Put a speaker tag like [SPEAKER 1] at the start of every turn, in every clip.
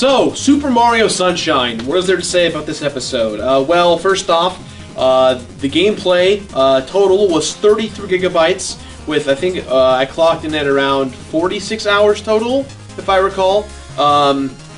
[SPEAKER 1] So, Super Mario Sunshine. What is there to say about this episode? Well, first off, the gameplay total was 33 gigabytes, with I think I clocked in at around 46 hours total, if I recall.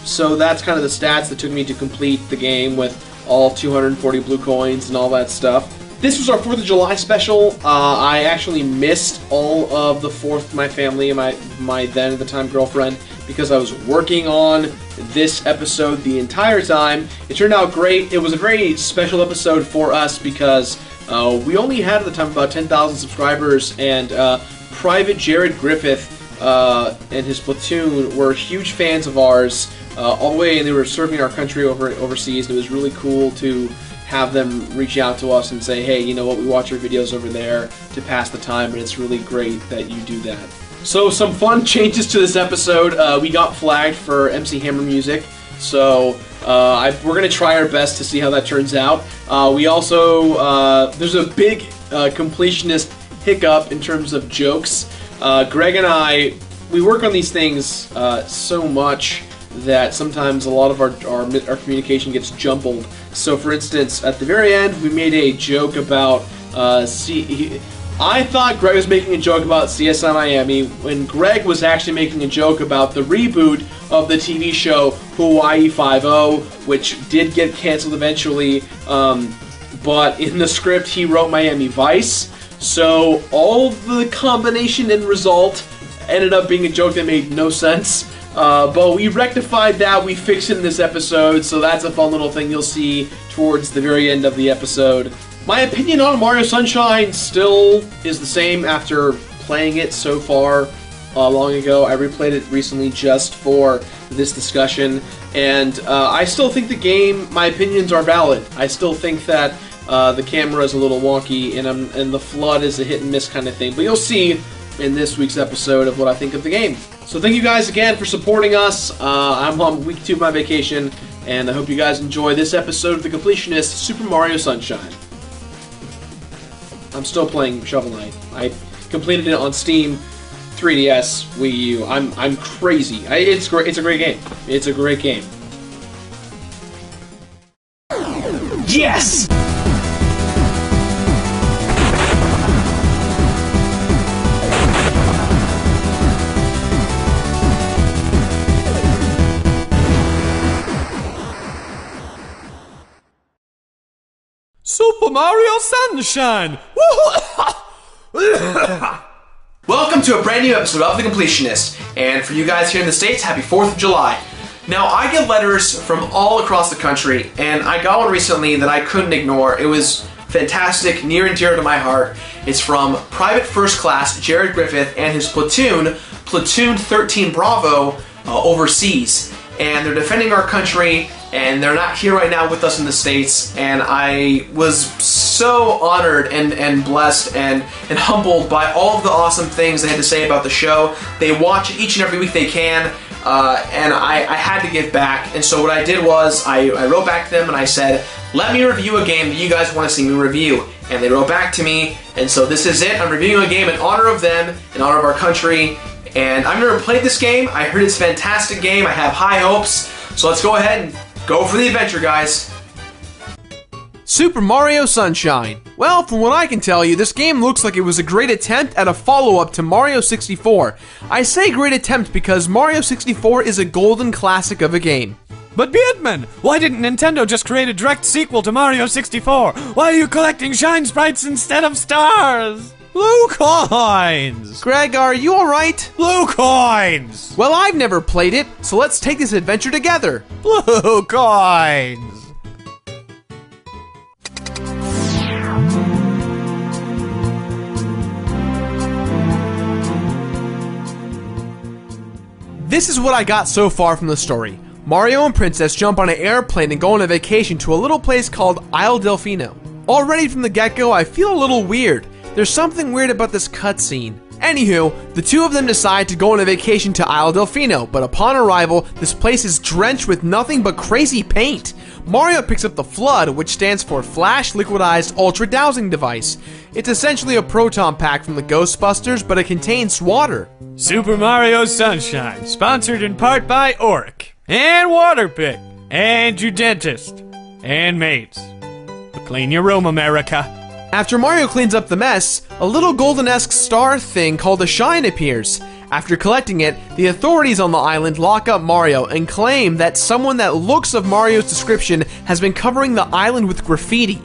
[SPEAKER 1] So that's kind of the stats that took me to complete the game with all 240 blue coins and all that stuff. This was our 4th of July special. I actually missed all of the 4th with my family and my then at the time girlfriend because I was working on this episode the entire time. It turned out great. It was a very special episode for us because we only had at the time about 10,000 subscribers, and Private Jared Griffith and his platoon were huge fans of ours all the way, and they were serving our country overseas, and it was really cool to have them reach out to us and say, hey, you know what, we watch your videos over there to pass the time, and it's really great that you do that. So some fun changes to this episode. We got flagged for MC Hammer music, so we're going to try our best to see how that turns out. We also, there's a big completionist hiccup in terms of jokes. Greg and I, we work on these things so much that sometimes a lot of our communication gets jumbled. So for instance, at the very end, we made a joke about, I thought Greg was making a joke about CSI Miami, when Greg was actually making a joke about the reboot of the TV show Hawaii Five-0, which did get canceled eventually, but in the script he wrote Miami Vice, so all the combination and result ended up being a joke that made no sense. But we rectified that, we fixed it in this episode, so that's a fun little thing you'll see towards the very end of the episode. My opinion on Mario Sunshine still is the same after playing it so far long ago. I replayed it recently just for this discussion, and I still think the game, my opinions are valid. I still think that the camera is a little wonky, and the flood is a hit and miss kind of thing, but you'll see in this week's episode of what I think of the game. So thank you guys again for supporting us. I'm on week 2 of my vacation, and I hope you guys enjoy this episode of The Completionist, Super Mario Sunshine. I'm still playing Shovel Knight. I completed it on Steam, 3DS, Wii U. I'm crazy. It's great. It's a great game. It's a great game. Yes!
[SPEAKER 2] Super Mario Sunshine!
[SPEAKER 3] Welcome to a brand new episode of The Completionist, and for you guys here in the States, happy 4th of July. Now, I get letters from all across the country, and I got one recently that I couldn't ignore. It was fantastic, near and dear to my heart. It's from Private First Class Jared Griffith and his platoon, Platoon 13 Bravo, overseas. And they're defending our country, and they're not here right now with us in the States, and I was so honored and blessed and humbled by all of the awesome things they had to say about the show. They watch it each and every week they can, and I had to give back, and so what I did was I wrote back to them and I said, let me review a game that you guys want to see me review, and they wrote back to me, and so this is it. I'm reviewing a game in honor of them, in honor of our country, and I've never played this game. I heard it's a fantastic game. I have high hopes. So let's go ahead and go for the adventure, guys.
[SPEAKER 1] Super Mario Sunshine. Well, from what I can tell you, this game looks like it was a great attempt at a follow-up to Mario 64. I say great attempt because Mario 64 is a golden classic of a game.
[SPEAKER 2] But Beardman, why didn't Nintendo just create a direct sequel to Mario 64? Why are you collecting shine sprites instead of stars? Blue coins!
[SPEAKER 1] Greg, are you alright?
[SPEAKER 2] Blue coins!
[SPEAKER 1] Well, I've never played it, so let's take this adventure together.
[SPEAKER 2] Blue coins!
[SPEAKER 1] This is what I got so far from the story. Mario and Princess jump on an airplane and go on a vacation to a little place called Isle Delfino. Already from the get-go, I feel a little weird. There's something weird about this cutscene. Anywho, the two of them decide to go on a vacation to Isle Delfino, but upon arrival, this place is drenched with nothing but crazy paint. Mario picks up the FLUDD, which stands for Flash Liquidized Ultra Dowsing Device. It's essentially a proton pack from the Ghostbusters, but it contains water.
[SPEAKER 2] Super Mario Sunshine, sponsored in part by Oric. and water pick, and your dentist, and mates. Clean your room, America.
[SPEAKER 3] After Mario cleans up the mess, a little golden-esque star thing called a shine appears. After collecting it, the authorities on the island lock up Mario and claim that someone that looks of Mario's description has been covering the island with graffiti.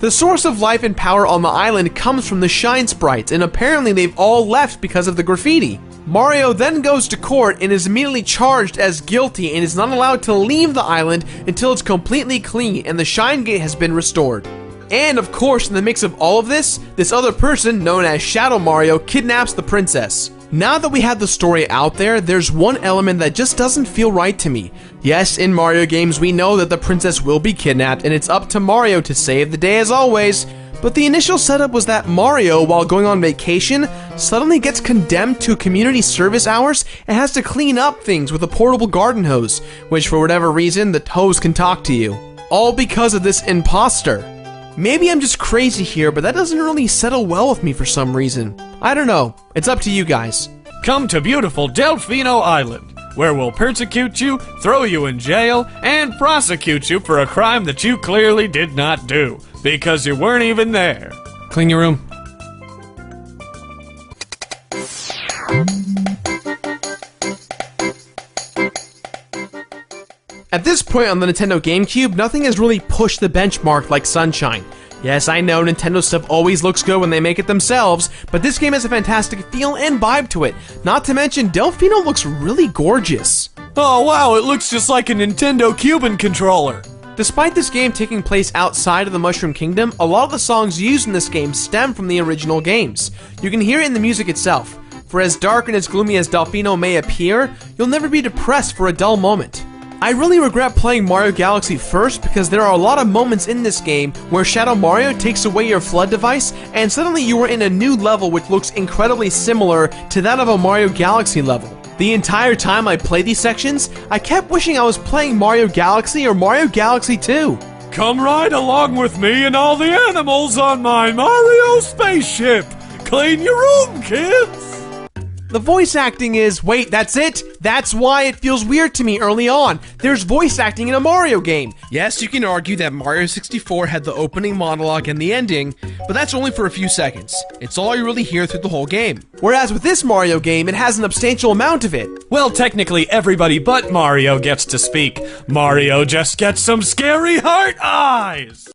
[SPEAKER 3] The source of life and power on the island comes from the shine sprites, and apparently they've all left because of the graffiti. Mario then goes to court and is immediately charged as guilty and is not allowed to leave the island until it's completely clean and the Shine Gate has been restored. And of course, in the mix of all of this other person, known as Shadow Mario, kidnaps the princess. Now that we have the story out there, there's one element that just doesn't feel right to me. Yes, in Mario games we know that the princess will be kidnapped and it's up to Mario to save the day as always, but the initial setup was that Mario, while going on vacation, suddenly gets condemned to community service hours and has to clean up things with a portable garden hose, which for whatever reason, the hose can talk to you. All because of this imposter. Maybe I'm just crazy here, but that doesn't really settle well with me for some reason. I don't know. It's up to you guys.
[SPEAKER 2] Come to beautiful Delfino Island, where we'll persecute you, throw you in jail, and prosecute you for a crime that you clearly did not do, because you weren't even there.
[SPEAKER 3] Clean your room. At this point on the Nintendo GameCube, nothing has really pushed the benchmark like Sunshine. Yes, I know Nintendo stuff always looks good when they make it themselves, but this game has a fantastic feel and vibe to it. Not to mention, Delfino looks really gorgeous.
[SPEAKER 2] Oh wow, it looks just like a Nintendo Cuban controller.
[SPEAKER 3] Despite this game taking place outside of the Mushroom Kingdom, a lot of the songs used in this game stem from the original games. You can hear it in the music itself. For as dark and as gloomy as Delfino may appear, you'll never be depressed for a dull moment. I really regret playing Mario Galaxy first because there are a lot of moments in this game where Shadow Mario takes away your flood device and suddenly you are in a new level which looks incredibly similar to that of a Mario Galaxy level. The entire time I played these sections, I kept wishing I was playing Mario Galaxy or Mario Galaxy 2.
[SPEAKER 2] Come ride along with me and all the animals on my Mario spaceship. Clean your room, kids.
[SPEAKER 3] The voice acting is, wait, that's it? That's why it feels weird to me early on. There's voice acting in a Mario game. Yes, you can argue that Mario 64 had the opening monologue and the ending, but that's only for a few seconds. It's all you really hear through the whole game. Whereas with this Mario game, it has an substantial amount of it.
[SPEAKER 2] Well, technically everybody but Mario gets to speak. Mario just gets some scary heart eyes.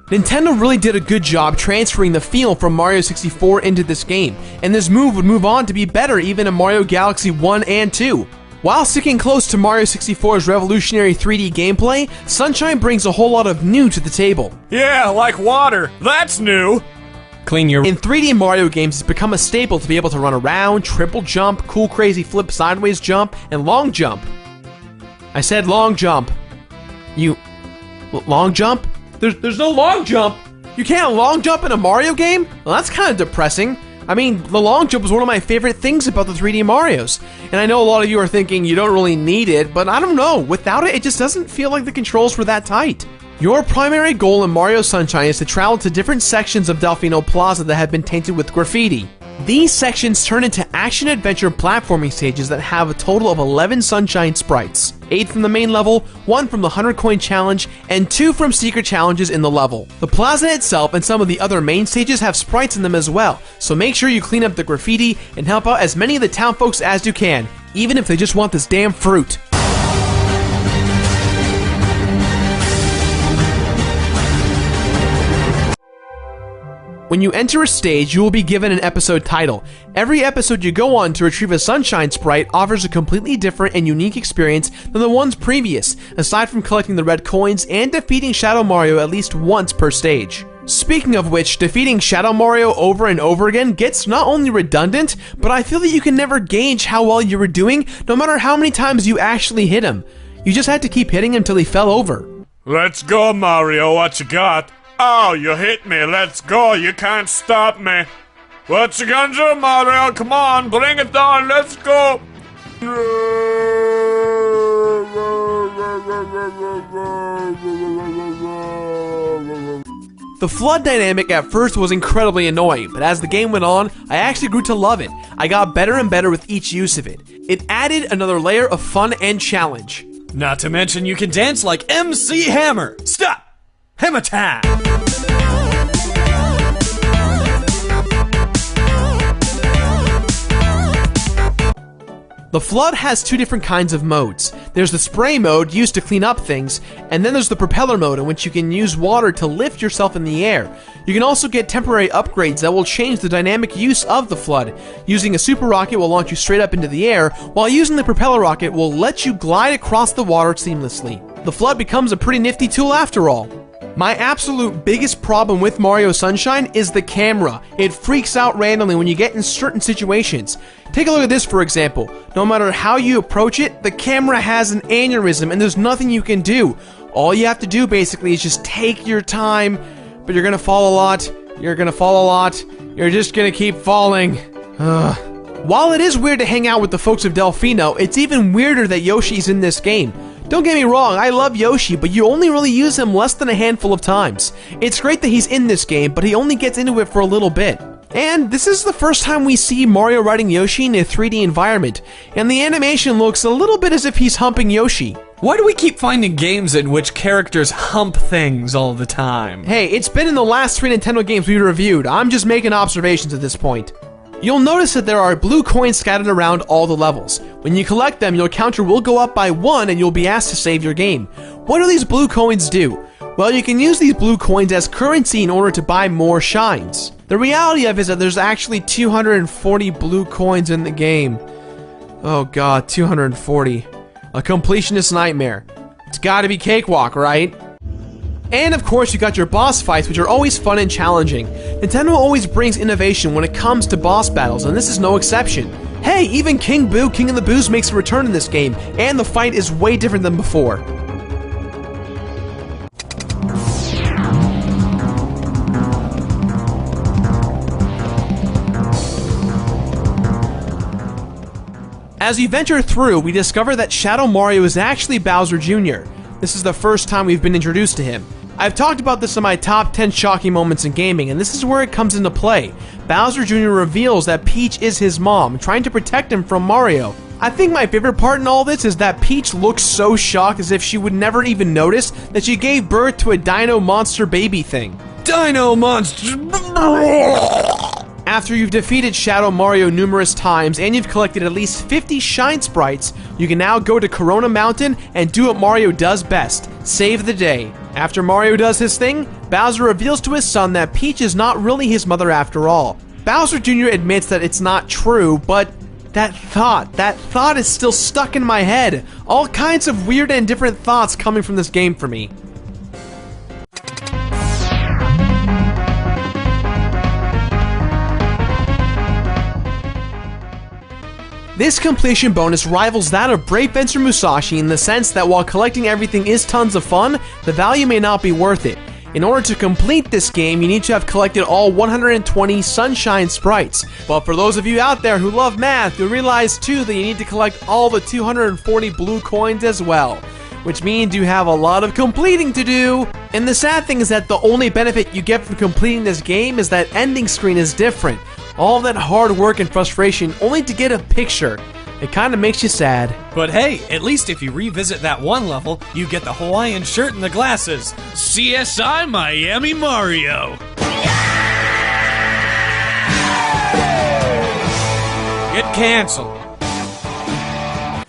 [SPEAKER 3] Nintendo really did a good job transferring the feel from Mario 64 into this game, and this move would move on to be better even in Mario Galaxy 1 and 2. While sticking close to Mario 64's revolutionary 3D gameplay, Sunshine brings a whole lot of new to the table.
[SPEAKER 2] Yeah, like water. That's new.
[SPEAKER 3] Clean your... In 3D Mario games, it's become a staple to be able to run around, triple jump, cool crazy flip sideways jump, and long jump. I said long jump. Long jump? There's no long jump. You can't long jump in a Mario game? Well, that's kind of depressing. I mean, the long jump was one of my favorite things about the 3D Marios. And I know a lot of you are thinking you don't really need it, but I don't know. Without it, it just doesn't feel like the controls were that tight. Your primary goal in Mario Sunshine is to travel to different sections of Delfino Plaza that have been tainted with graffiti. These sections turn into action-adventure platforming stages that have a total of 11 Sunshine sprites. 8 from the main level, 1 from the 100 coin challenge, and 2 from secret challenges in the level. The plaza itself and some of the other main stages have sprites in them as well, so make sure you clean up the graffiti and help out as many of the town folks as you can, even if they just want this damn fruit. When you enter a stage, you will be given an episode title. Every episode you go on to retrieve a Sunshine sprite offers a completely different and unique experience than the ones previous, aside from collecting the red coins and defeating Shadow Mario at least once per stage. Speaking of which, defeating Shadow Mario over and over again gets not only redundant, but I feel that you can never gauge how well you were doing, no matter how many times you actually hit him. You just had to keep hitting him till he fell over.
[SPEAKER 2] Let's go, Mario, what you got? Oh, you hit me, let's go, you can't stop me. What you gonna do, Mario? Come on, bring it on, let's go.
[SPEAKER 3] The flood dynamic at first was incredibly annoying, but as the game went on, I actually grew to love it. I got better and better with each use of it. It added another layer of fun and challenge.
[SPEAKER 2] Not to mention you can dance like MC Hammer. Stop! Hammer time!
[SPEAKER 3] The flood has two different kinds of modes. There's the spray mode, used to clean up things, and then there's the propeller mode, in which you can use water to lift yourself in the air. You can also get temporary upgrades that will change the dynamic use of the flood. Using a super rocket will launch you straight up into the air, while using the propeller rocket will let you glide across the water seamlessly. The flood becomes a pretty nifty tool after all. My absolute biggest problem with Mario Sunshine is the camera. It freaks out randomly when you get in certain situations. Take a look at this, for example. No matter how you approach it, the camera has an aneurysm and there's nothing you can do. All you have to do basically is just take your time, but you're gonna fall a lot. You're gonna fall a lot. You're just gonna keep falling. Ugh. While it is weird to hang out with the folks of Delfino, it's even weirder that Yoshi's in this game. Don't get me wrong, I love Yoshi, but you only really use him less than a handful of times. It's great that he's in this game, but he only gets into it for a little bit. And this is the first time we see Mario riding Yoshi in a 3D environment, and the animation looks a little bit as if he's humping Yoshi.
[SPEAKER 2] Why do we keep finding games in which characters hump things all the time?
[SPEAKER 3] Hey, it's been in the last 3 Nintendo games we reviewed. I'm just making observations at this point. You'll notice that there are blue coins scattered around all the levels. When you collect them, your counter will go up by 1 and you'll be asked to save your game. What do these blue coins do? Well, you can use these blue coins as currency in order to buy more shines. The reality of it is that there's actually 240 blue coins in the game. Oh god, 240. A completionist nightmare. It's gotta be cakewalk, right? And of course you got your boss fights, which are always fun and challenging. Nintendo always brings innovation when it comes to boss battles, and this is no exception. Hey, even King Boo, King of the Boos makes a return in this game, and the fight is way different than before. As we venture through, we discover that Shadow Mario is actually Bowser Jr. This is the first time we've been introduced to him. I've talked about this in my top 10 shocking moments in gaming, and this is where it comes into play. Bowser Jr. reveals that Peach is his mom, trying to protect him from Mario. I think my favorite part in all this is that Peach looks so shocked, as if she would never even notice that she gave birth to a dino monster baby thing.
[SPEAKER 2] Dino monster!
[SPEAKER 3] After you've defeated Shadow Mario numerous times and you've collected at least 50 Shine Sprites, you can now go to Corona Mountain and do what Mario does best, save the day. After Mario does his thing, Bowser reveals to his son that Peach is not really his mother after all. Bowser Jr. admits that it's not true, but that thought is still stuck in my head. All kinds of weird and different thoughts coming from this game for me. This completion bonus rivals that of Brave Fencer Musashi in the sense that while collecting everything is tons of fun, the value may not be worth it. In order to complete this game, you need to have collected all 120 Sunshine Sprites. But for those of you out there who love math, you'll realize too that you need to collect all the 240 blue coins as well, which means you have a lot of completing to do. And the sad thing is that the only benefit you get from completing this game is that ending screen is different. All that hard work and frustration only to get a picture. It kind of makes you sad.
[SPEAKER 2] But hey, at least if you revisit that one level, you get the Hawaiian shirt and the glasses. CSI Miami Mario! Get cancelled.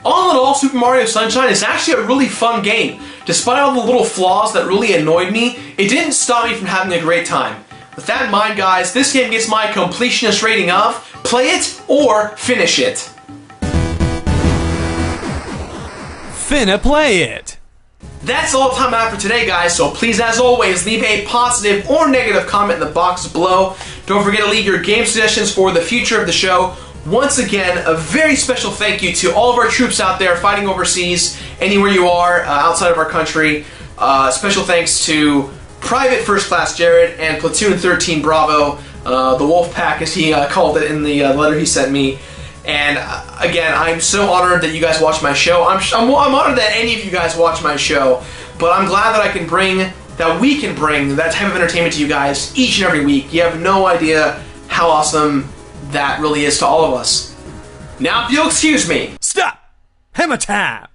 [SPEAKER 3] All in all, Super Mario Sunshine is actually a really fun game. Despite all the little flaws that really annoyed me, it didn't stop me from having a great time. With that in mind, guys, this game gets my completionist rating of play it or finish it.
[SPEAKER 2] Finna play it.
[SPEAKER 3] That's all the time I have for today, guys, so please, as always, leave a positive or negative comment in the boxes below. Don't forget to leave your game suggestions for the future of the show. Once again, a very special thank you to all of our troops out there fighting overseas, anywhere you are outside of our country. Special thanks to Private First Class Jared and Platoon 13 Bravo, the Wolf Pack as he called it in the letter he sent me. And again, I'm so honored that you guys watch my show. I'm honored that any of you guys watch my show, but I'm glad that I can bring that we can bring that type of entertainment to you guys each and every week. You have no idea how awesome that really is to all of us. Now, if you'll excuse me.
[SPEAKER 2] Stop! Hammer time!